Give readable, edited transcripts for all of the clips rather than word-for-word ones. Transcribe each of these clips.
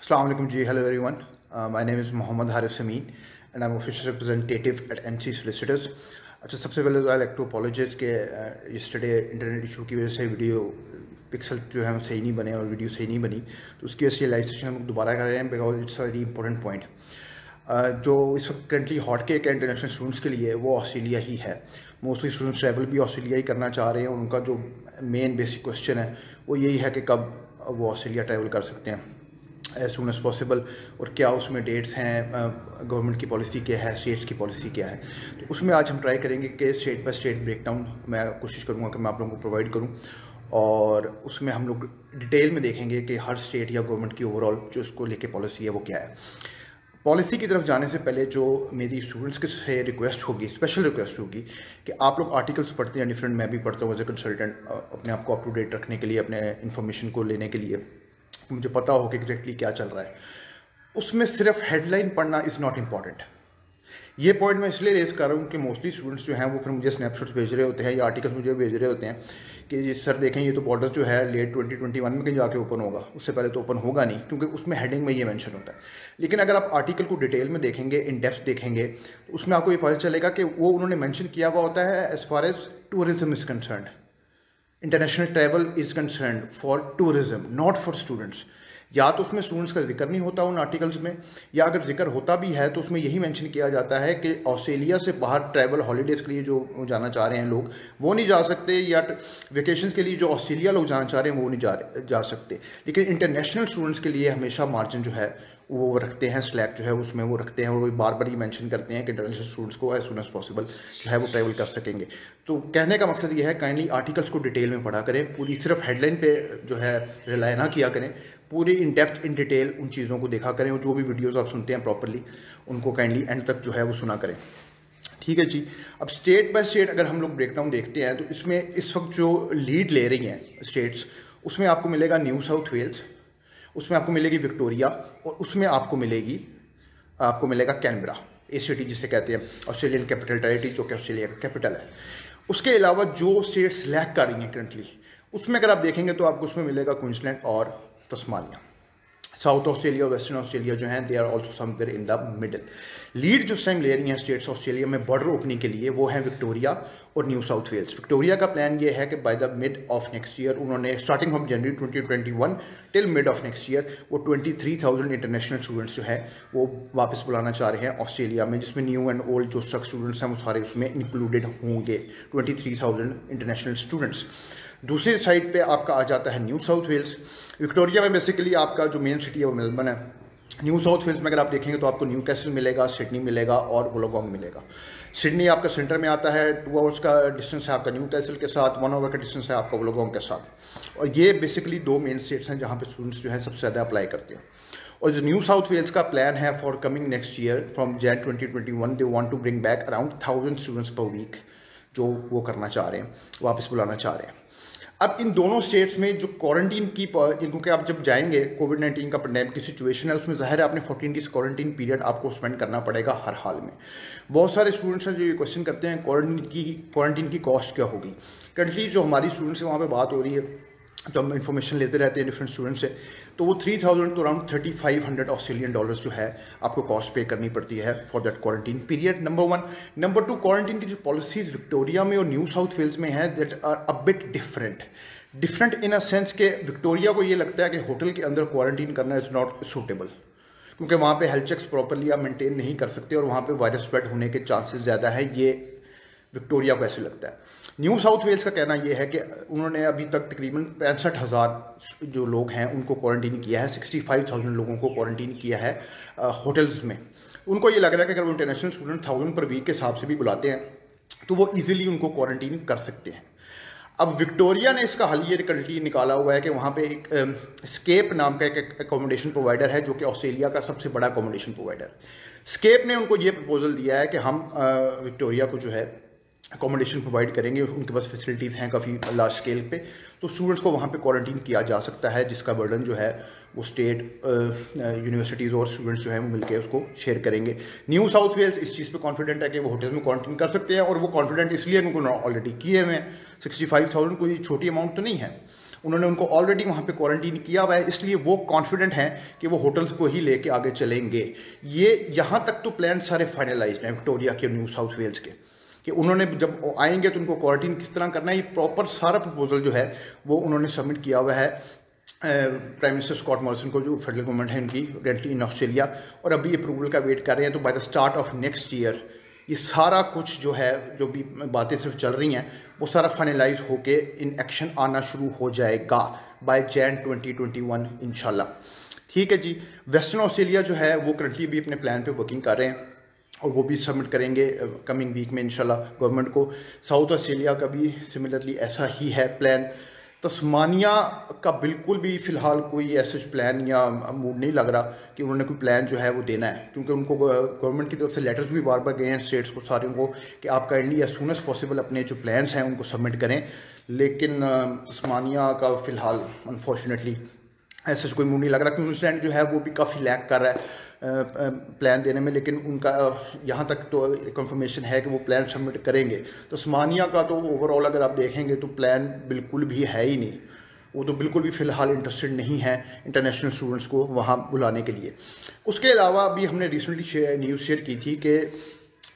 Assalamu alaikum ji. Hello everyone. My name is Mohammad Harif Amin and I'm official representative at NC Solicitors. अच्छा, सबसे पहले तो I like to apologise कि yesterday internet issue की वजह से video pixel जो है वो सही नहीं बने और वीडियो सही नहीं बनी, तो उसकी वजह से लाइव सेशन हम दोबारा कर रहे हैं because it's a very important point. जो इस वक्त करंटली हॉट केक है इंटरनेशनल स्टूडेंट्स के लिए वो ऑस्ट्रेलिया ही है। मोस्टली स्टूडेंट्स ट्रैवल भी ऑस्ट्रेलिया ही करना चाह रहे हैं और उनका जो मेन बेसिक क्वेश्चन है वो यही है कि कब वो ऑस्ट्रेलिया ट्रैवल कर सकते हैं एज सुन एज़ पॉसिबल, और क्या उसमें डेट्स हैं, गवर्नमेंट की पॉलिसी क्या है, स्टेट्स की पॉलिसी क्या है। तो उसमें आज हम ट्राई करेंगे कि स्टेट बाय स्टेट ब्रेकडाउन मैं कोशिश करूँगा कि मैं आप लोगों को प्रोवाइड करूँ, और उसमें हम लोग डिटेल में देखेंगे कि हर स्टेट या गवर्नमेंट की ओवरऑल जो उसको लेके पॉलिसी है वो क्या है। पॉलिसी की तरफ जाने से पहले जो मेरी स्टूडेंट्स के से रिक्वेस्ट होगी, स्पेशल रिक्वेस्ट होगी कि आप लोग आर्टिकल्स पढ़ते हैं डिफरेंट, मैं भी पढ़ता हूँ एज ए कंसल्टेंट, अपने आप को अप टू डेट रखने के लिए, अपने इन्फॉर्मेशन को लेने के लिए, मुझे पता हो कि एग्जैक्टली क्या चल रहा है। उसमें सिर्फ हेडलाइन पढ़ना इज़ नॉट इम्पॉर्टेंट। ये पॉइंट मैं इसलिए रेज कर रहा हूँ कि मोस्टली स्टूडेंट्स जो हैं वो फिर मुझे स्नैपशॉट्स भेज रहे होते हैं या आर्टिकल्स मुझे भेज रहे होते हैं कि ये सर देखें ये तो बॉर्डर जो है लेट 2021 में कहीं जाके ओपन होगा, उससे पहले तो ओपन होगा नहीं, क्योंकि उसमें हेडिंग में ये मेंशन होता है। लेकिन अगर आप आर्टिकल को डिटेल में देखेंगे, इन डेप्थ देखेंगे, तो उसमें आपको ये पता चलेगा कि वो उन्होंने मेंशन किया हुआ होता है as far as tourism is concerned, international travel is concerned for tourism, not for students. या तो उसमें स्टूडेंट्स का जिक्र नहीं होता उन आर्टिकल्स में, या अगर जिक्र होता भी है तो उसमें यही मेंशन किया जाता है कि ऑस्ट्रेलिया से बाहर ट्रैवल हॉलीडेज़ के लिए जो जाना चाह रहे हैं लोग वो नहीं जा सकते, या वेकेशंस के लिए जो ऑस्ट्रेलिया लोग जाना चाह रहे हैं वो नहीं जा सकते। लेकिन इंटरनेशनल स्टूडेंट्स के लिए हमेशा मार्जिन जो है वो रखते हैं, स्लैक जो है उसमें वो रखते हैं, और वो बार बार ही मेंशन करते हैं कि इंटरनेशनल स्टूडेंट्स को एज सुन एज पॉसिबल जो है वो ट्रैवल कर सकेंगे। तो कहने का मकसद ये है काइंडली आर्टिकल्स को डिटेल में पढ़ा करें, पूरी सिर्फ हेडलाइन पे जो है रिलाई ना किया करें, पूरी इन डेप्थ इन डिटेल उन चीज़ों को देखा करें, और जो भी वीडियोज़ आप सुनते हैं प्रॉपरली उनको काइंडली एंड तक जो है वो सुना करें। ठीक है जी। अब स्टेट बाय स्टेट अगर हम लोग ब्रेकडाउन देखते हैं तो इसमें इस वक्त जो लीड ले रही हैं स्टेट्स, उसमें आपको मिलेगा न्यू साउथ वेल्स, उसमें आपको मिलेगी विक्टोरिया, और उसमें आपको मिलेगा कैनबरा, ACT जिसे कहते हैं, ऑस्ट्रेलियन कैपिटल टेरिटरी, जो कि ऑस्ट्रेलिया का कैपिटल है। उसके अलावा जो स्टेट्स लैक कर रही हैं करंटली, उसमें अगर आप देखेंगे तो आपको उसमें मिलेगा क्वींसलैंड और तस्मानिया। साउथ ऑस्ट्रेलिया और वेस्टर्न ऑस्ट्रेलिया जो हैं they are also somewhere in the middle. Lead जो टाइम ले रही हैं स्टेट्स ऑस्ट्रेलिया में बॉर्डर ओपनिंग के लिए वो हैं विक्टोरिया और न्यू साउथ वेल्स। विक्टोरिया का प्लान ये है कि by the mid of next year उन्होंने starting from January 2021 till mid of next year वो 23,000 इंटरनेशनल स्टूडेंट्स जो है वो वापस बुलाना चाह रहे हैं ऑस्ट्रेलिया में, जिसमें न्यू एंड ओल्ड जो स्टूडेंट्स हैं वो सारे उसमें इंक्लूडेड होंगे, 23,000 इंटरनेशनल स्टूडेंट्स। दूसरी साइड पे आपका आ जाता है न्यू साउथ वेल्स। विक्टोरिया में बेसिकली आपका जो मेन सिटी है वो मेलबर्न है। न्यू साउथ वेल्स में अगर आप देखेंगे तो आपको न्यू कैसल मिलेगा, सिडनी मिलेगा और वोलोगोंग मिलेगा। सिडनी आपका सेंटर में आता है, 2 आवर्स का डिस्टेंस है आपका न्यू कैसल के साथ, 1 आवर का डिस्टेंस है आपका वोलोगोंग के साथ। और ये बेसिकली 2 मेन स्टेट्स हैं जहाँ पे स्टूडेंट्स जो है सबसे ज़्यादा अप्लाई करते हैं। और जो न्यू साउथ वेल्स का प्लान है for coming next year from Jan 2021 they want to bring back around 1000 students per week, जो वो करना चाह रहे हैं, वापस बुलाना चाह रहे हैं। अब इन दोनों स्टेट्स में जो क्वारंटीन की, क्योंकि आप जब जाएंगे कोविड-19 का पेंडेमिक की सिचुएशन है, उसमें ज़ाहिर है आपने 14 डेज क्वारंटीन पीरियड आपको स्पेंड करना पड़ेगा हर हाल में। बहुत सारे स्टूडेंट्स हैं जो ये क्वेश्चन करते हैं क्वारंटीन की कॉस्ट क्या होगी। करंटली जो हमारी स्टूडेंट्स से वहाँ पे बात हो रही है, तो हम इन्फॉर्मेशन लेते रहते हैं डिफरेंट स्टूडेंट्स से, तो वो 3,000 टू अराउंड 3,500 ऑस्ट्रेलियन डॉलर्स जो है आपको कॉस्ट पे करनी पड़ती है for that quarantine period, number 1। Number 2, quarantine की जो पॉलिसीज़ विक्टोरिया में और न्यू साउथ वेल्स में है that are a bit different in a sense के विक्टोरिया को ये लगता है कि होटल के अंदर क्वारंटीन करना इज़ नॉट सूटेबल, क्योंकि वहाँ पे हेल्थ चेक्स प्रॉपरली आप मेंटेन नहीं कर सकते और वहाँ पे वायरस स्प्रेड होने के चांसेस ज़्यादा है। ये विक्टोरिया को ऐसे लगता है। न्यू साउथ वेल्स का कहना यह है कि उन्होंने अभी तक तकरीबन 65,000 जो लोग हैं उनको क्वारंटीन किया है, 65,000 लोगों को क्वारंटीन किया है होटल्स में। उनको ये लग रहा है कि अगर वो इंटरनेशनल स्टूडेंट 1000 पर वीक के हिसाब से भी बुलाते हैं तो वो ईजिली उनको क्वारंटीन कर सकते हैं। अब विक्टोरिया ने इसका हल ये करंटली निकाला हुआ है कि वहाँ पे एक स्केप नाम का एक अकोमोडेशन प्रोवाइडर है जो कि ऑस्ट्रेलिया का सबसे बड़ा अकोमोडेशन प्रोवाइडर। स्केप ने उनको ये प्रपोजल दिया है कि हम विक्टोरिया को जो है अकोमोडेशन प्रोवाइड करेंगे, उनके पास फैसिलिटीज़ हैं काफ़ी लार्ज स्केल पे, तो स्टूडेंट्स को वहाँ पे क्वारंटीन किया जा सकता है, जिसका बर्डन जो है वो स्टेट यूनिवर्सिटीज़ और स्टूडेंट्स जो हैं वो मिलकर उसको शेयर करेंगे। न्यू साउथ वेल्स इस चीज़ पे कॉन्फिडेंट है कि वो होटल में क्वारंटीन कर सकते हैं, और वो कॉन्फिडेंट इसलिए उनको ऑलरेडी किए हुए हैं। 65,000 कोई छोटी अमाउंट तो नहीं है। उन्होंने उनको ऑलरेडी वहाँ पे क्वारंटीन किया हुआ है, इसलिए वो कॉन्फिडेंट हैं कि वो होटल्स को ही लेके आगे चलेंगे। ये यहाँ तक तो प्लान सारे फाइनलाइज्ड हैं विक्टोरिया के, न्यू साउथ वेल्स के, कि उन्होंने जब आएंगे तो उनको क्वारंटीन किस तरह करना है, ये प्रॉपर सारा प्रपोजल जो है वो उन्होंने सबमिट किया हुआ है प्राइम मिनिस्टर स्कॉट मॉरिसन को, जो फेडरल गवर्नमेंट है उनकी करेंटली इन ऑस्ट्रेलिया, और अभी अप्रूवल का वेट कर रहे हैं। तो by the start of next year ये सारा कुछ जो है, जो भी बातें सिर्फ चल रही हैं, वो सारा फाइनलाइज होके इन एक्शन आना शुरू हो जाएगा बाय जैन 2021 इंशाल्लाह। ठीक है जी। वेस्टर्न ऑस्ट्रेलिया जो है वो करंटली भी अपने प्लान पे वर्किंग कर रहे हैं और वो भी सबमिट करेंगे कमिंग वीक में इंशाल्लाह गवर्नमेंट को। साउथ ऑस्ट्रेलिया का भी सिमिलरली ऐसा ही है प्लान। तस्मानिया का बिल्कुल भी फ़िलहाल कोई ऐसा प्लान या मूड नहीं लग रहा कि उन्होंने कोई प्लान जो है वो देना है, क्योंकि उनको गवर्नमेंट की तरफ से लेटर्स भी बार बार गए हैं स्टेट्स को सारे को कि आप kindly as soon as possible अपने जो प्लान्स हैं उनको सबमिट करें। लेकिन तस्मानिया का फ़िलहाल अनफॉर्चुनेटली ऐसा कोई मूड नहीं लग रहा। क्वींसलैंड जो है वो भी काफ़ी लैक कर रहा है प्लान देने में, लेकिन उनका यहाँ तक तो कंफर्मेशन है कि वो प्लान सबमिट करेंगे। तस्मानिया का तो ओवरऑल अगर आप देखेंगे तो प्लान बिल्कुल भी है ही नहीं, वो तो बिल्कुल भी फ़िलहाल इंटरेस्टेड नहीं है इंटरनेशनल स्टूडेंट्स को वहाँ बुलाने के लिए। उसके अलावा अभी हमने रिसेंटली न्यूज़ शेयर की थी कि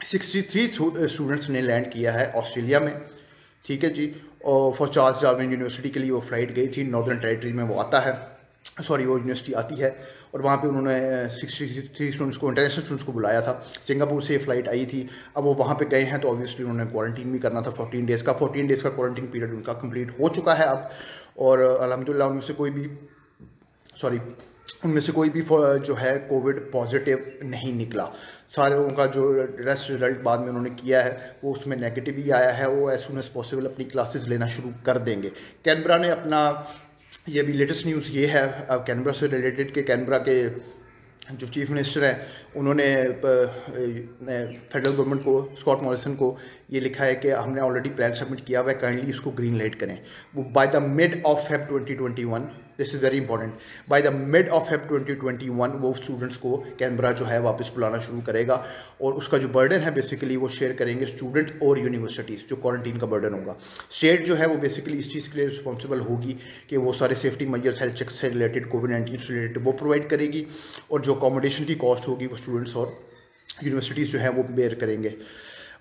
63 स्टूडेंट्स ने लैंड किया है ऑस्ट्रेलिया में। ठीक है जी। और फॉर चार्ल्स डार्विन यूनिवर्सिटी के लिए वो फ़्लाइट गई थी, नॉर्दर्न टेरिटरी में वो आता है, सॉरी वो यूनिवर्सिटी आती है, और वहाँ पे उन्होंने 63 स्टूडेंट्स को, इंटरनेशनल स्टूडेंट्स को बुलाया था। सिंगापुर से ये फ़्लाइट आई थी। अब वो वहाँ पे गए हैं तो ऑब्वियसली उन्होंने क्वारंटीन भी करना था 14 डेज़ का। 14 डेज़ का क्वारंटीन पीरियड उनका कंप्लीट हो चुका है अब, और अल्हम्दुलिल्लाह उनमें से कोई भी जो है कोविड पॉजिटिव नहीं निकला। सारे उनका जो रेस्ट रिजल्ट बाद में उन्होंने किया है वो उसमें नेगेटिव ही आया है। वो एज सुन एज पॉसिबल अपनी क्लासेस लेना शुरू कर देंगे। कैनबरा ने अपना, ये भी लेटेस्ट न्यूज़ ये है कैनबरा से रिलेटेड के कैनबरा के जो चीफ मिनिस्टर हैं उन्होंने फेडरल गवर्नमेंट को, स्कॉट मॉरिसन को ये लिखा है कि हमने ऑलरेडी प्लान सबमिट किया हुआ है, काइंडली इसको ग्रीन लाइट करें। वो bye the mid of Feb 2021, this is very important, bye the mid of Feb 2021 वो स्टूडेंट्स को कैनबरा जो है वापस बुलाना शुरू करेगा, और उसका जो बर्डन है बेसिकली वो शेयर करेंगे स्टूडेंट और यूनिवर्सिटीज़, जो क्वारंटीन का बर्डन होगा। स्टेट जो है वो बेसिकली इस चीज़ के लिए रिस्पॉन्सिबल होगी कि वो सारे सेफ्टी मेजर्स, हेल्थ चेक से रिलेटेड, कोविड-19 से रिलेटेड वो प्रोवाइड करेगी, और जो अकोमोडेशन की कॉस्ट होगी वो स्टूडेंट्स और यूनिवर्सिटीज़ जो है वो बेयर करेंगे।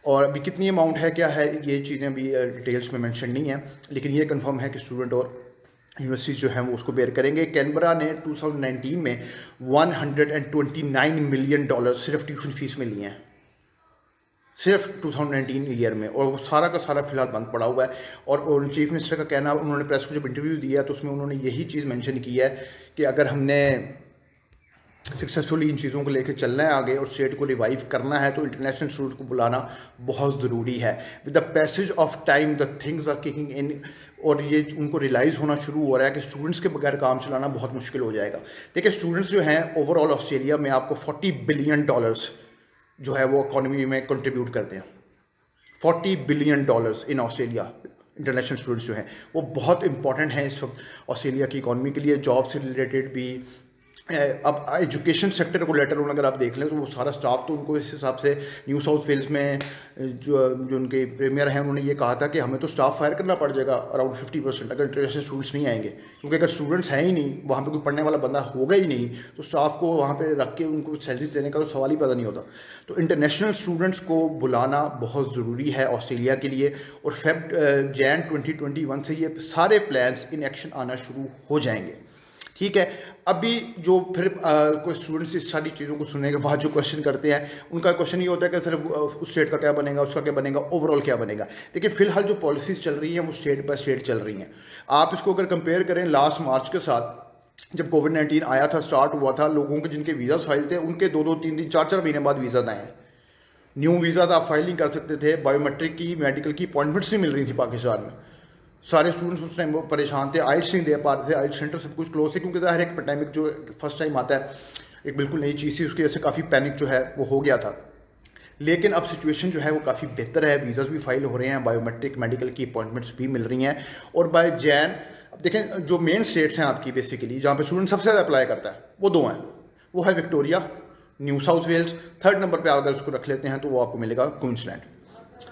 और अभी कितनी अमाउंट है, क्या है, ये चीज़ें अभी डिटेल्स में मेंशन नहीं है, लेकिन ये कंफर्म है कि स्टूडेंट और यूनिवर्सिटीज़ जो हैं वो उसको बेयर करेंगे। कैनबरा ने 2019 में $129 मिलियन सिर्फ ट्यूशन फीस में लिए हैं, सिर्फ 2019 ईयर में, और वो सारा का सारा फिलहाल बंद पड़ा हुआ है। और चीफ मिनिस्टर का कहना, उन्होंने प्रेस को जब इंटरव्यू दिया तो उसमें उन्होंने यही चीज़ मेंशन की है कि अगर हमने सक्सेसफुली इन चीज़ों को लेकर चलना है आगे और स्टेट को रिवाइव करना है तो इंटरनेशनल स्टूडेंट को बुलाना बहुत ज़रूरी है। With the passage of time the things are kicking in, और ये उनको रियलाइज़ होना शुरू हो रहा है कि स्टूडेंट्स के बगैर काम चलाना बहुत मुश्किल हो जाएगा। देखिए स्टूडेंट्स जो हैं ओवरऑल ऑस्ट्रेलिया में आपको $40 बिलियन जो है वो इकॉनमी में कंट्रीब्यूट करते हैं। $40 billion in Australia international students जो हैं वो बहुत इंपॉर्टेंट हैं इस वक्त ऑस्ट्रेलिया की इकॉनमी के लिए, जॉब से रिलेटेड भी। अब एजुकेशन सेक्टर को लेटर अगर आप देख लें तो वो सारा स्टाफ तो उनको इस हिसाब से, न्यू साउथ वेल्स में जो उनके प्रीमियर हैं उन्होंने ये कहा था कि हमें तो स्टाफ फायर करना पड़ जाएगा अराउंड 50% अगर इंटरनेशनल स्टूडेंट्स नहीं आएंगे, क्योंकि अगर स्टूडेंट्स हैं ही नहीं, वहाँ पे कोई पढ़ने वाला बंदा होगा ही नहीं, तो स्टाफ को वहाँ पे रख के उनको सैलरीज देने का तो सवाल ही पैदा नहीं होता। तो इंटरनेशनल स्टूडेंट्स को बुलाना बहुत ज़रूरी है ऑस्ट्रेलिया के लिए, और जैन 2021 से ये सारे प्लान्स इन एक्शन आना शुरू हो जाएंगे। ठीक है। अभी जो फिर कोई स्टूडेंट्स इस सारी चीज़ों को सुनने के बाद जो क्वेश्चन करते हैं, उनका क्वेश्चन ये होता है कि सिर्फ उस स्टेट का क्या बनेगा, उसका क्या बनेगा, ओवरऑल क्या बनेगा। देखिए फिलहाल जो पॉलिसीज़ चल रही हैं वो स्टेट बाय स्टेट चल रही हैं। आप इसको अगर कंपेयर करें लास्ट मार्च के साथ, जब कोविड-19 आया था, स्टार्ट हुआ था, लोगों के जिनके वीज़ा फाइल थे उनके 2-2, 3-3, 4-4 महीने बाद वीज़ा आए हैं। न्यू वीज़ा था, आप फाइलिंग कर सकते थे, बायोमेट्रिक की, मेडिकल की अपॉइंटमेंट्स नहीं मिल रही थी पाकिस्तान में। सारे स्टूडेंट्स उस टाइम परेशान थे, आइल्स नहीं दे पा रहे थे, आइल्स सेंटर सब कुछ क्लोज थे, क्योंकि हर एक पेंडेमिक जो फर्स्ट टाइम आता है एक बिल्कुल नई चीज़ थी, उसकी वजह से काफ़ी पैनिक जो है वो हो गया था। लेकिन अब सिचुएशन जो है वो काफ़ी बेहतर है, वीज़ाज भी फाइल हो रहे हैं, बायोमेट्रिक मेडिकल की अपॉइंटमेंट्स भी मिल रही हैं। और बाय जैन, अब देखें जो मेन स्टेट्स हैं आपकी बेसिकली जहाँ पे स्टूडेंट सबसे ज़्यादा अप्लाई करता है वो 2 हैं, वो है Victoria, New South Wales. 3rd number पर अगर उसको रख लेते हैं तो वो आपको मिलेगा क्वींसलैंड।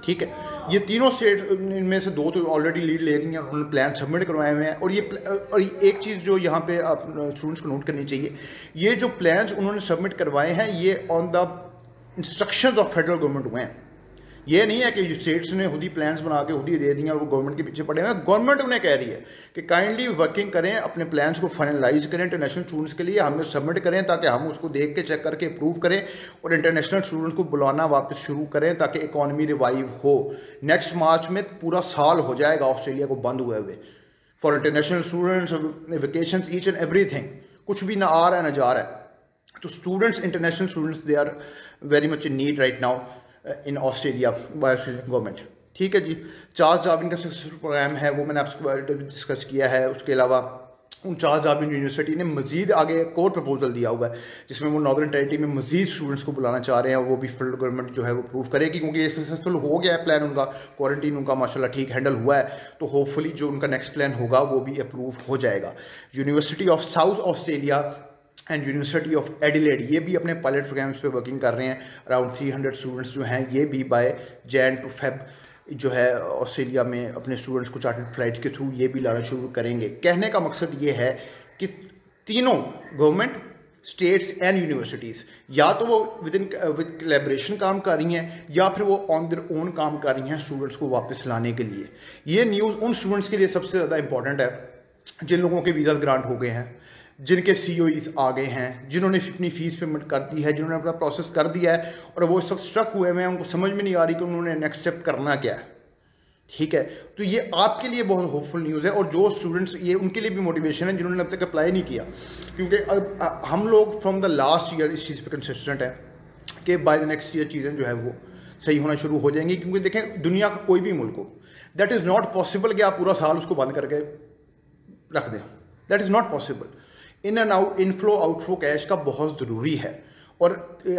ठीक है। ये तीनों स्टेट इनमें से दो तो ऑलरेडी लीड ले रही हैं, उन्होंने प्लान सबमिट करवाए हुए हैं। और एक चीज़ जो यहाँ पे आप स्टूडेंट्स को नोट करनी चाहिए, ये जो प्लान्स उन्होंने सबमिट करवाए हैं ये on the instructions of federal government हुए हैं। ये नहीं है कि स्टेट्स ने खुद ही प्लान्स बना के खुद ही दे दिए और वो गवर्नमेंट के पीछे पड़े हुए हैं। गवर्नमेंट उन्हें कह रही है कि काइंडली वर्किंग करें, अपने प्लान्स को फाइनलाइज करें इंटरनेशनल स्टूडेंट्स के लिए, हमें सबमिट करें ताकि हम उसको देख के चेक करके अप्रूव करें और इंटरनेशनल स्टूडेंट्स को बुलाना वापस शुरू करें ताकि इकॉनमी रिवाइव हो। नेक्स्ट मार्च में पूरा साल हो जाएगा ऑस्ट्रेलिया को बंद हुए हुए for international students, vacations, each and everything. कुछ भी ना आ रहा है ना जा रहा है। तो students, international students, they are very much in need right now in Australia by Australian government. ठीक है जी। चार्ल्स डार्विन का सक्सेसफुल प्रोग्राम है वो मैंने आपसे डिस्कस किया है। उसके अलावा उन चार्ल्स डार्विन यूनिवर्सिटी ने मजीद आगे एक और प्रपोजल दिया हुआ है जिसमें वो नॉर्दर्न टेरिटरी में मजीद स्टूडेंट्स को बुलाना चाह रहे हैं और वो भी फेडरल गवर्नमेंट जो है वो अप्रूव करेगी क्योंकि ये सक्सेसफुल हो गया है प्लान उनका, क्वारंटीन उनका माशाल्लाह ठीक हैंडल हुआ है। तो होपफुली जो उनका नेक्स्ट प्लान होगा वो भी अप्रूव हो जाएगा। University of south Australia and university of Adelaide ये भी अपने पायलट प्रोग्राम्स पे वर्किंग कर रहे हैं। अराउंड 300 स्टूडेंट्स जो हैं ये भी बाय जैन टू फेब जो है ऑस्ट्रेलिया में अपने स्टूडेंट्स को चार्टर्ड फ्लाइट्स के थ्रू ये भी लाना शुरू करेंगे। कहने का मकसद ये है कि तीनों गवर्नमेंट, स्टेट्स एंड यूनिवर्सिटीज़ या तो वो विद कोलैबोरेशन काम कर रही हैं या फिर वो ऑन देयर ओन काम कर रही हैं स्टूडेंट्स को वापस लाने के लिए। ये न्यूज़ उन स्टूडेंट्स के लिए सबसे ज़्यादा इंपॉर्टेंट है जिन लोगों के वीज़ा ग्रांट हो गए हैं, जिनके COEs आ गए हैं, जिन्होंने अपनी फ़ीस पेमेंट कर दी है, जिन्होंने अपना प्रोसेस कर दिया है और वो सब स्ट्रक हुए हैं, उनको समझ में नहीं आ रही कि उन्होंने नेक्स्ट स्टेप करना क्या है। ठीक है, तो ये आपके लिए बहुत होपफुल न्यूज़ है और जो स्टूडेंट्स, ये उनके लिए भी मोटिवेशन है जिन्होंने अब तक अप्लाई नहीं किया, क्योंकि अब हम लोग फ्रॉम द लास्ट ईयर इस चीज़ पर कंसिस्टेंट है कि बाय द नेक्स्ट ईयर चीज़ें जो है वो सही होना शुरू हो जाएंगी। क्योंकि देखें दुनिया का कोई भी मुल्क हो, दैट इज़ नॉट पॉसिबल कि आप पूरा साल उसको बंद करके रख दें। That is not possible. In and out, inflow outflow cash का बहुत ज़रूरी है। और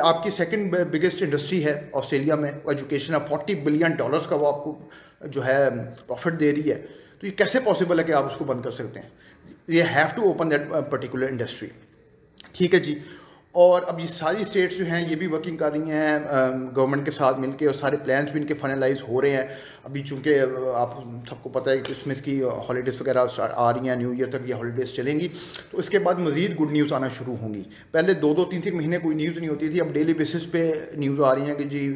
आपकी सेकंड बिगेस्ट इंडस्ट्री है ऑस्ट्रेलिया में एजुकेशन है, $40 बिलियन का वो आपको जो है प्रॉफिट दे रही है। तो ये कैसे पॉसिबल है कि आप उसको बंद कर सकते हैं? ये have to open that particular industry. ठीक है जी। और अब ये सारी स्टेट्स जो हैं ये भी वर्किंग कर रही हैं गवर्नमेंट के साथ मिलके और सारे प्लान्स भी इनके फाइनलाइज हो रहे हैं। अभी चूँकि आप सबको पता है कि क्रिसमस की हॉलीडेज़ वगैरह आ रही हैं, न्यू ईयर तक ये हॉलीडेज़ चलेंगी, तो इसके बाद मज़ीद गुड न्यूज़ आना शुरू होंगी। पहले 2-2, 3-3 महीने कोई न्यूज़ नहीं होती थी, अब डेली बेसिस पे न्यूज़ आ रही हैं कि जी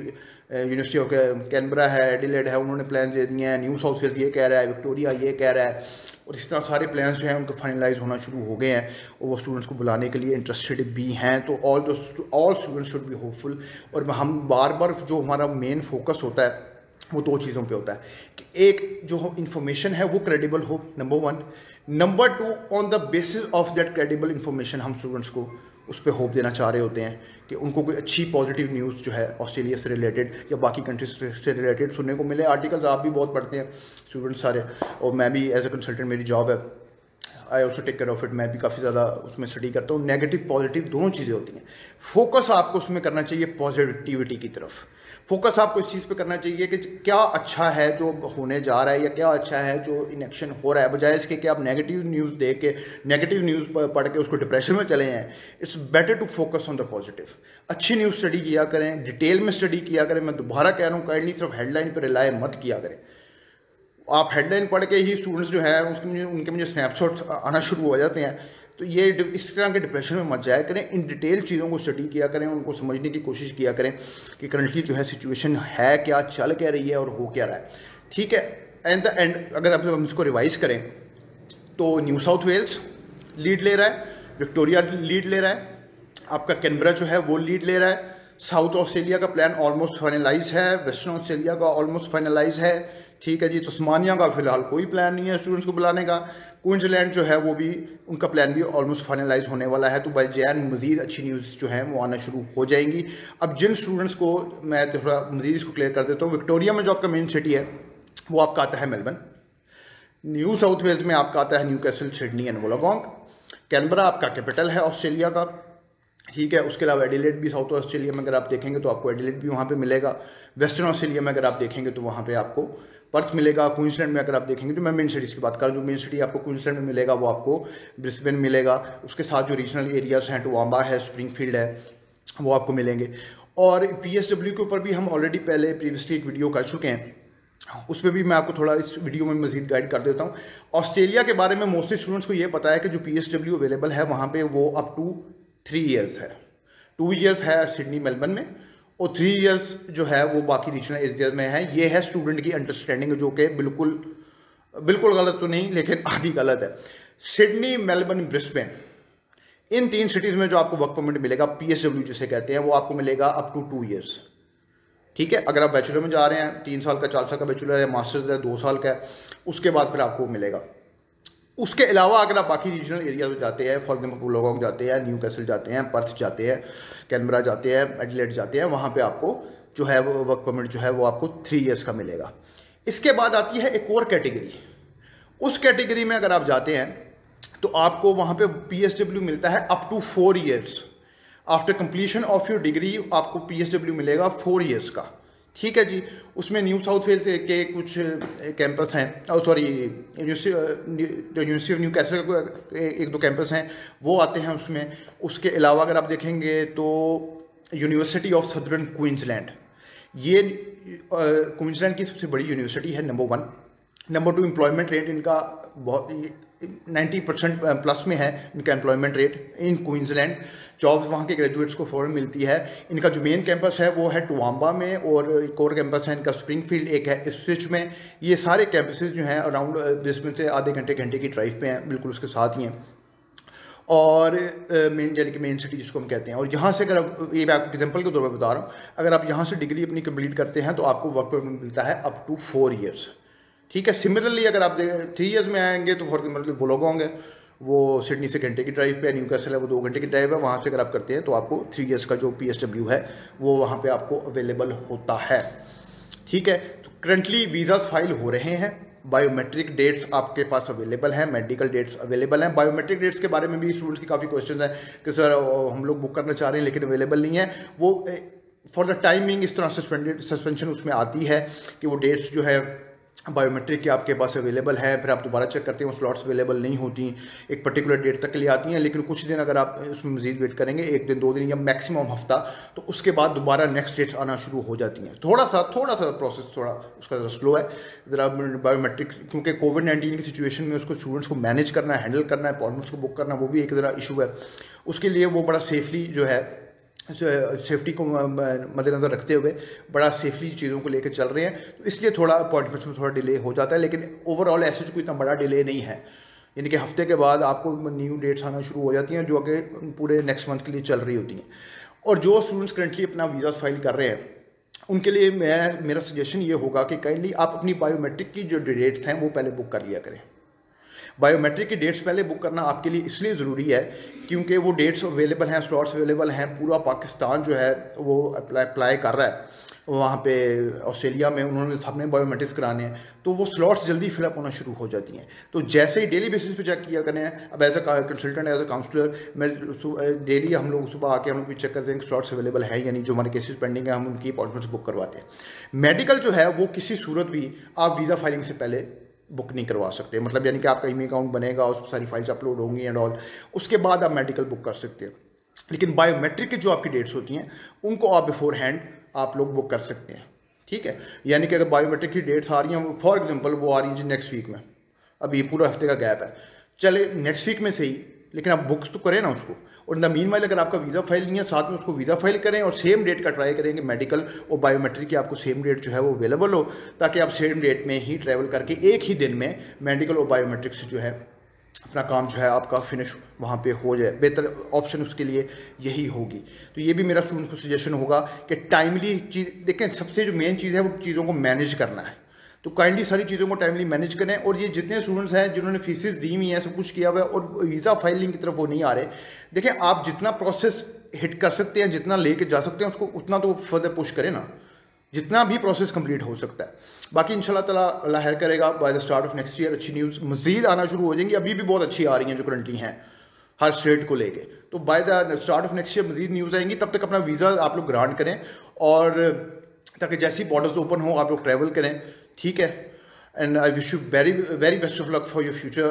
यूनिवर्सिटी ऑफ कैनबरा है, एडिलेड है, उन्होंने प्लान दे दिए हैं, न्यू साउथ वेल्स ये कह रहा है, विक्टोरिया ये कह रहा है, और इस तरह सारे प्लान्स जो हैं उनके फाइनलाइज होना शुरू हो गए हैं और वो स्टूडेंट्स को बुलाने के लिए इंटरेस्टेड भी हैं। तो all students should be hopeful. और हम बार बार जो हमारा मेन फोकस होता है वो 2 चीज़ों पे होता है कि एक जो इंफॉर्मेशन है वो क्रेडिबल हो, number 1, number 2 on the basis of that credible information हम स्टूडेंट्स को उस पर होप देना चाह रहे होते हैं कि उनको कोई अच्छी पॉजिटिव न्यूज़ जो है ऑस्ट्रेलिया से रिलेटेड या बाकी कंट्रीज से रिलेटेड सुनने को मिले। आर्टिकल्स आप भी बहुत पढ़ते हैं स्टूडेंट्स सारे, और मैं भी एज ए कंसल्टेंट, मेरी जॉब है, I also take care of it, मैं भी काफ़ी ज़्यादा उसमें स्टडी करता हूँ। नेगेटिव पॉजिटिव दोनों चीज़ें होती हैं। फोकस आपको उसमें करना चाहिए पॉजिटिविटी की तरफ। फोकस आपको इस चीज़ पे करना चाहिए कि क्या अच्छा है जो होने जा रहा है या क्या अच्छा है जो इन एक्शन हो रहा है, बजाय इसके कि आप नेगेटिव न्यूज़ देख के, नेगेटिव न्यूज़ पढ़ के उसको डिप्रेशन में चले जाएँ। It's better to focus on the positive. अच्छी न्यूज़ स्टडी किया करें, डिटेल में स्टडी किया करें। मैं दोबारा कह रहा हूँ, काइंडली सिर्फ हेडलाइन पर रिलाय मत किया करें। आप हेडलाइन पढ़ के ही स्टूडेंट्स जो है उनके मुझे स्नैपशॉट आना शुरू हो जाते हैं। तो ये इस तरह के डिप्रेशन में मत जाया करें, इन डिटेल चीज़ों को स्टडी किया करें, उनको समझने की कोशिश किया करें कि करंटली जो है सिचुएशन है क्या, चल क्या रही है और हो क्या रहा है। ठीक है, एंड द एंड अगर हम इसको रिवाइज करें तो न्यू साउथ वेल्स लीड ले रहा है, विक्टोरिया लीड ले रहा है, आपका कैनबरा जो है वो लीड ले रहा है, साउथ ऑस्ट्रेलिया का प्लान ऑलमोस्ट फाइनलाइज है, वेस्टर्न ऑस्ट्रेलिया का ऑलमोस्ट फाइनलाइज है। ठीक है जी। तस्मानिया का फिलहाल कोई प्लान नहीं है स्टूडेंट्स को बुलाने का। क्वींसलैंड जो है वो भी, उनका प्लान भी ऑलमोस्ट फाइनलाइज होने वाला है। तो बाय जैन मज़ीद अच्छी न्यूज़ जो है वो आना शुरू हो जाएंगी। अब जिन स्टूडेंट्स को मैं थोड़ा मज़ीद इसको क्लियर कर देता हूँ, विक्टोरिया में जो आपका मेन सिटी है वो आपका आता है मेलबर्न, न्यू साउथ वेल्स में आपका आता है न्यूकैसल, सिडनी एंड वोलागोंग, कैनबरा आपका कैपिटल है ऑस्ट्रेलिया का। ठीक है, उसके अलावा एडिलेड भी साउथ ऑस्ट्रेलिया में अगर आप देखेंगे तो आपको एडिलेड भी वहाँ पे मिलेगा। वेस्टर्न ऑस्ट्रेलिया में अगर आप देखेंगे तो वहाँ पे आपको पर्थ मिलेगा। क्वींसलैंड में अगर आप देखेंगे तो मैं मेन सिटीज़ की बात कर रहा हूँ, जो मेन सिटी आपको क्वींसलैंड में मिलेगा वो आपको ब्रिस्बेन मिलेगा। उसके साथ जो रीजनल एरियाज हैं, टोवाम्बा है, स्प्रिंगफील्ड है, वो आपको मिलेंगे। और PSW के ऊपर भी हम ऑलरेडी पहले प्रीवियसली एक वीडियो कर चुके हैं उस पर भी मैं आपको थोड़ा इस वीडियो में मजीद गाइड कर देता हूँ। ऑस्ट्रेलिया के बारे में मोस्टली स्टूडेंट्स को ये पता है कि जो PSW अवेलेबल है वहाँ पे वो अप टू 3 ईयर्स है। 2 ईयर्स है सिडनी मेलबर्न में और 3 ईयर्स जो है वो बाकी रीजनल एरिया में है। ये है स्टूडेंट की अंडरस्टैंडिंग, जो कि बिल्कुल गलत तो नहीं लेकिन आधी गलत है। सिडनी, मेलबर्न, ब्रिस्बेन, इन 3 सिटीज़ में जो आपको वर्क परमिट मिलेगा, PSW जिसे कहते हैं, वो आपको मिलेगा अप टू 2 ईयर्स। ठीक है, अगर आप बैचलर में जा रहे हैं 3 साल का, 4 साल का बैचलर है, मास्टर्स है 2 साल का है, उसके बाद फिर आपको मिलेगा। उसके अलावा अगर आप बाकी रीजनल एरिया में जाते हैं, फॉर एग्जाम्पल वुलोंगोंग जाते हैं, न्यू कैसल जाते हैं, पर्थ जाते हैं, कैनबरा जाते हैं, एडिलेड जाते हैं, वहाँ पे आपको जो है वो वर्क परमिट जो है वो आपको 3 ईयर्स का मिलेगा। इसके बाद आती है एक और कैटेगरी। उस कैटेगरी में अगर आप जाते हैं तो आपको वहाँ पे PSW मिलता है up to 4 years. After completion of your degree आपको PSW मिलेगा 4 ईयर्स का। ठीक है जी। उसमें न्यू साउथ वेल्स के कुछ कैंपस हैं, sorry university of new castle के 1-2 कैंपस हैं, वो आते हैं उसमें। उसके अलावा अगर आप देखेंगे तो यूनिवर्सिटी ऑफ सदर्न क्वींसलैंड, ये क्वींसलैंड की सबसे बड़ी यूनिवर्सिटी है, नंबर 1। नंबर 2, एम्प्लॉयमेंट रेट इनका बहुत 90% प्लस में है इनका employment rate in Queensland. Jobs वहाँ के ग्रेजुएट्स को फ़ौरन मिलती है। इनका जो मेन कैंपस है वो है टुवाम्बा में, और एक और कैंपस है इनका स्प्रिंगफील्ड, एक है इप्सविच में। ये सारे कैंपसेस जो हैं अराउंड जिसमें से आधे घंटे की ड्राइव पे हैं, बिल्कुल उसके साथ ही हैं। और मेन यानी कि मेन सिटी जिसको हम कहते हैं। और यहाँ से अगर आप, ये मैं आपको एग्जाम्पल के तौर पर बता रहा हूँ, अगर आप यहाँ से डिग्री अपनी कंप्लीट करते हैं तो आपको वर्क परमिट मिलता है अप टू 4 ईयर्स। ठीक है। सिमिलरली अगर आप 3 ईयर्स में आएंगे तो फॉर एग्जाम्पल वुलोंगोंग है, वो सिडनी से घंटे की ड्राइव पे है, न्यू कैसल है वो 2 घंटे की ड्राइव है, वहाँ से अगर आप करते हैं तो आपको 3 ईयर्स का जो PSW है वो वहाँ पे आपको अवेलेबल होता है। ठीक है। तो करंटली वीज़ाज फाइल हो रहे हैं, बायोमेट्रिक डेट्स आपके पास अवेलेबल हैं, मेडिकल डेट्स अवेलेबल हैं। बायोमेट्रिक डेट्स के बारे में भी स्टूडेंट्स की काफ़ी क्वेश्चन है कि सर हम लोग बुक करना चाह रहे हैं लेकिन अवेलेबल नहीं है। वो फॉर द टाइमिंग इस तरह सस्पेंशन उसमें आती है कि वो डेट्स जो है बायोमेट्रिक की आपके पास अवेलेबल है, फिर आप दोबारा चेक करते हैं वो स्लॉट्स अवेलेबल नहीं होती, एक पर्टिकुलर डेट तक के लिए आती हैं, लेकिन कुछ दिन अगर आप उसमें मजीद वेट करेंगे, 1 दिन 2 दिन या मैक्सिमम हफ्ता, तो उसके बाद दोबारा नेक्स्ट डेट्स आना शुरू हो जाती हैं। थोड़ा सा प्रोसेस थोड़ा उसका ज़रा स्लो है ज़रा बायोमेट्रिक, क्योंकि कोविड-19 की सिचुएशन में उसको स्टूडेंट्स को मैनेज करना है, हैंडल करना है, अपॉइंटमेंट्स को बुक करना, वो भी एक ज़रा इशू है। उसके लिए वो बड़ा सेफली जो है सेफ्टी को मद्देनज़र रखते हुए बड़ा सेफली चीज़ों को लेकर चल रहे हैं, तो इसलिए थोड़ा अपॉइंटमेंट्स में थोड़ा डिले हो जाता है, लेकिन ओवरऑल ऐसे कोई इतना बड़ा डिले नहीं है। यानी कि हफ्ते के बाद आपको न्यू डेट्स आना शुरू हो जाती हैं जो कि पूरे नेक्स्ट मंथ के लिए चल रही होती हैं। और जो स्टूडेंट्स करंटली अपना वीज़ा फाइल कर रहे हैं उनके लिए मेरा सजेशन ये होगा कि काइंडली आप अपनी बायोमेट्रिक की जो डेट्स हैं वो पहले बुक कर लिया करें। बायोमेट्रिक की डेट्स पहले बुक करना आपके लिए इसलिए ज़रूरी है क्योंकि वो डेट्स अवेलेबल हैं, स्लॉट्स अवेलेबल हैं। पूरा पाकिस्तान जो है वो अप्लाई कर रहा है वहाँ पे ऑस्ट्रेलिया में, उन्होंने सबने बायोमेट्रिक्स कराने हैं, तो वो स्लॉट्स जल्दी फिलअप होना शुरू हो जाती हैं। तो जैसे ही डेली बेसिस पे चेक किया करें, अब as a consultant, as a counsellor, मैं डेली हम लोग सुबह आके हम लोग भी चेक करते हैं कि स्लॉट्स अवेलेबल है यानी जो हमारे केसेस पेंडिंग है हम उनकी अपॉइंटमेंट्स बुक करवाते हैं। मेडिकल जो है वो किसी सूरत भी आप वीज़ा फाइलिंग से पहले बुक नहीं करवा सकते, मतलब यानी कि आपका ईमेल अकाउंट बनेगा, उस पर सारी फाइल्स अपलोड होंगी एंड ऑल, उसके बाद आप मेडिकल बुक कर सकते हैं। लेकिन बायोमेट्रिक की जो आपकी डेट्स होती हैं उनको आप बिफोर हैंड आप लोग बुक कर सकते हैं। ठीक है। यानी कि अगर बायोमेट्रिक की डेट्स आ रही हैं, फॉर एग्जांपल वो आ रही हैं जी नेक्स्ट वीक में, अब ये पूरा हफ्ते का गैप है, चले नेक्स्ट वीक में से ही, लेकिन आप बुक्स तो करें ना उसको। और इन द मीन वाइल अगर आपका वीज़ा फाइल नहीं है, साथ में उसको वीज़ा फाइल करें और सेम डेट का ट्राई करेंगे मेडिकल और बायोमेट्रिक की आपको सेम डेट जो है वो अवेलेबल हो, ताकि आप सेम डेट में ही ट्रैवल करके एक ही दिन में मेडिकल और बायोमेट्रिक से जो है अपना काम जो है आपका फिनिश वहाँ पे हो जाए। बेहतर ऑप्शन उसके लिए यही होगी। तो ये भी मेरा स्टूडेंट को सजेशन होगा कि टाइमली चीज़ देखें। सबसे जो मेन चीज़ है वो चीज़ों को मैनेज करना है, तो काइंडली सारी चीज़ों को टाइमली मैनेज करें। और ये जितने स्टूडेंट्स हैं जिन्होंने फीसेस दी हुई हैं, सब कुछ किया हुआ है और वीज़ा फाइलिंग की तरफ वो नहीं आ रहे, देखें आप जितना प्रोसेस हिट कर सकते हैं, जितना लेके जा सकते हैं उसको उतना तो फर्दर पुश करें ना, जितना भी प्रोसेस कंप्लीट हो सकता है। बाकी इंशाल्लाह ताला अल्लाह खैर करेगा, bye the start of next year अच्छी न्यूज़ मजीद आना शुरू हो जाएंगी। अभी भी बहुत अच्छी आ रही हैं जो करंटली हैं हर स्टेट को लेके, तो by the start of next year मजीद न्यूज़ आएंगी। तब तक अपना वीज़ा आप लोग ग्रांट करें और ताकि जैसी बॉर्डर्स ओपन हो आप लोग ट्रैवल करें। ठीक है। And I wish you very very best of luck for your future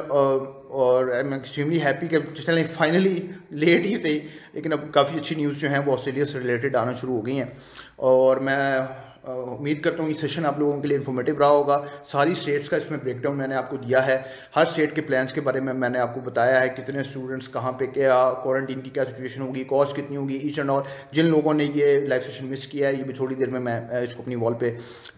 और आई एम एक्सट्रीमली हैप्पी कि चलें फाइनली लेट ही सही, लेकिन अब काफ़ी अच्छी न्यूज़ जो हैं वो ऑस्ट्रेलिया से रिलेटेड आना शुरू हो गई हैं। और मैं उम्मीद करता हूँ ये सेशन आप लोगों के लिए इन्फॉर्मेटिव रहा होगा। सारी स्टेट्स का इसमें ब्रेकडाउन मैंने आपको दिया है, हर स्टेट के प्लान्स के बारे में मैंने आपको बताया है, कितने स्टूडेंट्स कहाँ पे क्या, क्वारंटीन की क्या सिचुएशन होगी, कॉस्ट कितनी होगी, ईच एंड ऑल। जिन लोगों ने ये लाइव सेशन मिस किया है, ये भी थोड़ी देर में मैं इसको अपनी वॉल पे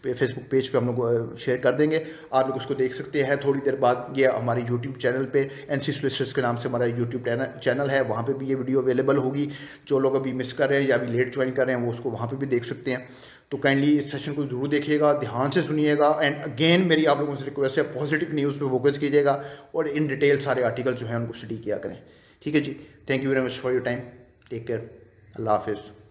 फेसबुक पेज पे हम लोग शेयर कर देंगे, आप लोग उसको देख सकते हैं। थोड़ी देर बाद ये हमारी यूट्यूब चैनल पे एनसी सोलिसिटर्स के नाम से हमारा यूट्यूब चैनल है, वहाँ पे भी ये वीडियो अवेलेबल होगी। जो लोग अभी मिस कर रहे हैं या अभी लेट ज्वाइन कर रहे हैं वो उसको वहाँ पे भी देख सकते हैं। तो काइंडली इस सेशन को जरूर देखिएगा, ध्यान से सुनिएगा, एंड अगेन मेरी आप लोगों से रिक्वेस्ट है पॉजिटिव न्यूज़ पे फोकस कीजिएगा और इन डिटेल सारे आर्टिकल जो हैं उनको स्टडी किया करें। ठीक है जी, thank you very much for your time, take care, Allah हाफिज़।